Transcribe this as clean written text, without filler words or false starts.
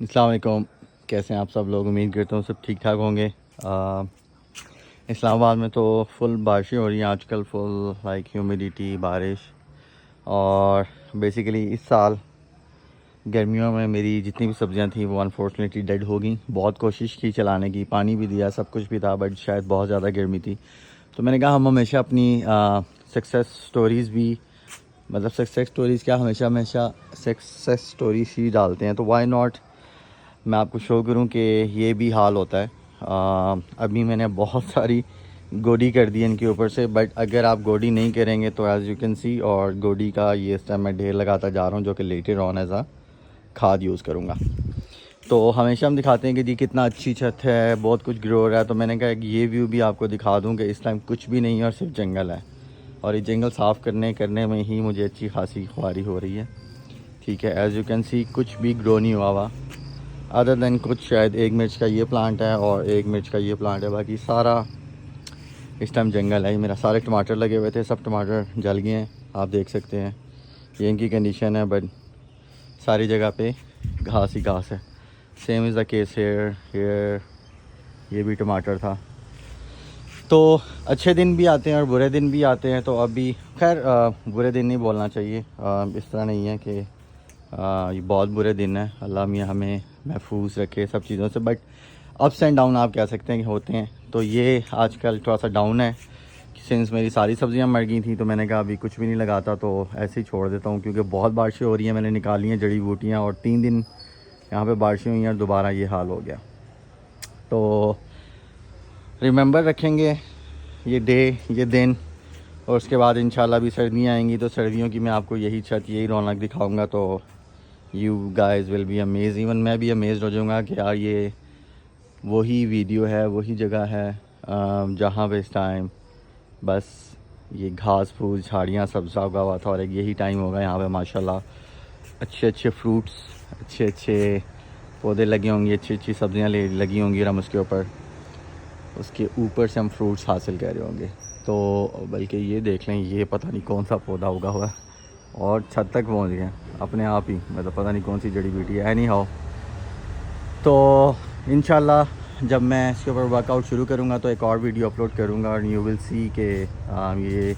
अस्सलाम वालेकुम। कैसे हैं आप सब लोग? उम्मीद करता हूँ सब ठीक ठाक होंगे। इस्लामाबाद में तो फुल बारिशें हो रही हैं आजकल, फुल लाइक ह्यूमिडिटी, बारिश। और बेसिकली इस साल गर्मियों में मेरी जितनी भी सब्जियां थी वो अनफॉर्चुनेटली डेड हो गई। बहुत कोशिश की चलाने की, पानी भी दिया, सब कुछ भी था, बट शायद बहुत ज़्यादा गर्मी थी। तो मैंने कहा हम हमेशा अपनी सक्सेस स्टोरीज़ भी, मतलब सक्सेस स्टोरीज़ क्या, हमेशा हमेशा सक्सेस स्टोरीज ही डालते हैं, तो वाई नॉट मैं आपको शो करूं कि ये भी हाल होता है। अभी मैंने बहुत सारी गोडी कर दी इनके ऊपर से, बट अगर आप गोडी नहीं करेंगे तो एज़ यू कैन सी, और गोडी का ये इस टाइम मैं ढेर लगाता जा रहा हूँ जो कि लेटर ऑन एज आ खाद यूज़ करूँगा। तो हमेशा हम दिखाते हैं कि जी कितना अच्छी छत है, बहुत कुछ ग्रो हो रहा है, तो मैंने कहा कि ये व्यू भी आपको दिखा दूँ कि इस टाइम कुछ भी नहीं है और सिर्फ जंगल है, और ये जंगल साफ़ करने में ही मुझे अच्छी खासी ख्वारी हो रही है। ठीक है, एज़ यू कैन सी कुछ भी ग्रो नहीं हुआ हुआ अदर देन कुछ, शायद एक मिर्च का ये प्लांट है और एक मिर्च का ये प्लांट है, बाकी सारा इस टाइम जंगल है। मेरा सारे टमाटर लगे हुए थे, सब टमाटर जल गए हैं, आप देख सकते हैं ये इनकी कंडीशन है। बट सारी जगह पे घास ही घास है। Same is the case hair ये भी टमाटर था। तो अच्छे दिन भी आते हैं और बुरे दिन भी आते हैं। तो अभी खैर बुरे दिन नहीं बोलना चाहिए, इस तरह नहीं है कि ये बहुत बुरे दिन है। अल्लाह मियाँ हमें महफूज रखे सब चीज़ों से, बट अप्स एंड डाउन आप कह सकते हैं कि होते हैं। तो ये आजकल थोड़ा सा डाउन है, सिंस मेरी सारी सब्ज़ियाँ मर गई थी, तो मैंने कहा अभी कुछ भी नहीं लगाता, तो ऐसे ही छोड़ देता हूँ, क्योंकि बहुत बारिशें हो रही हैं। मैंने निकाली हैं जड़ी बूटियाँ, और 3 दिन यहाँ पे बारिशें हुई हैं और दोबारा ये हाल हो गया। तो रिमेंबर रखेंगे ये डे, ये दिन, और उसके बाद इंशाल्लाह भी सर्दियाँ आएंगी, तो सर्दियों की मैं आपको यही छत, यही रौनक दिखाऊंगा। तो you guys will be amaze, even मैं भी अमेज हो जाऊँगा कि यार ये वही वीडियो है, वही जगह है जहाँ पे इस टाइम बस ये घास फूस झाड़ियाँ सब्ज़ा उगा हुआ था, और एक यही टाइम होगा यहाँ पे माशाल्लाह अच्छे अच्छे फ्रूट्स, अच्छे अच्छे पौधे लगे होंगे, अच्छी अच्छी सब्ज़ियाँ लगी होंगी, और हम उसके ऊपर से हम फ्रूट्स हासिल कर रहे होंगे। तो बल्कि ये देख लें, ये पता नहीं कौन सा पौधा उगा हुआ है और छत तक पहुंच गए अपने आप ही, मतलब पता नहीं कौन सी जड़ी बूटी है। एनी हाउ, तो इंशाल्लाह जब मैं इसके ऊपर वर्कआउट शुरू करूँगा तो एक और वीडियो अपलोड करूँगा, और यू विल सी के ये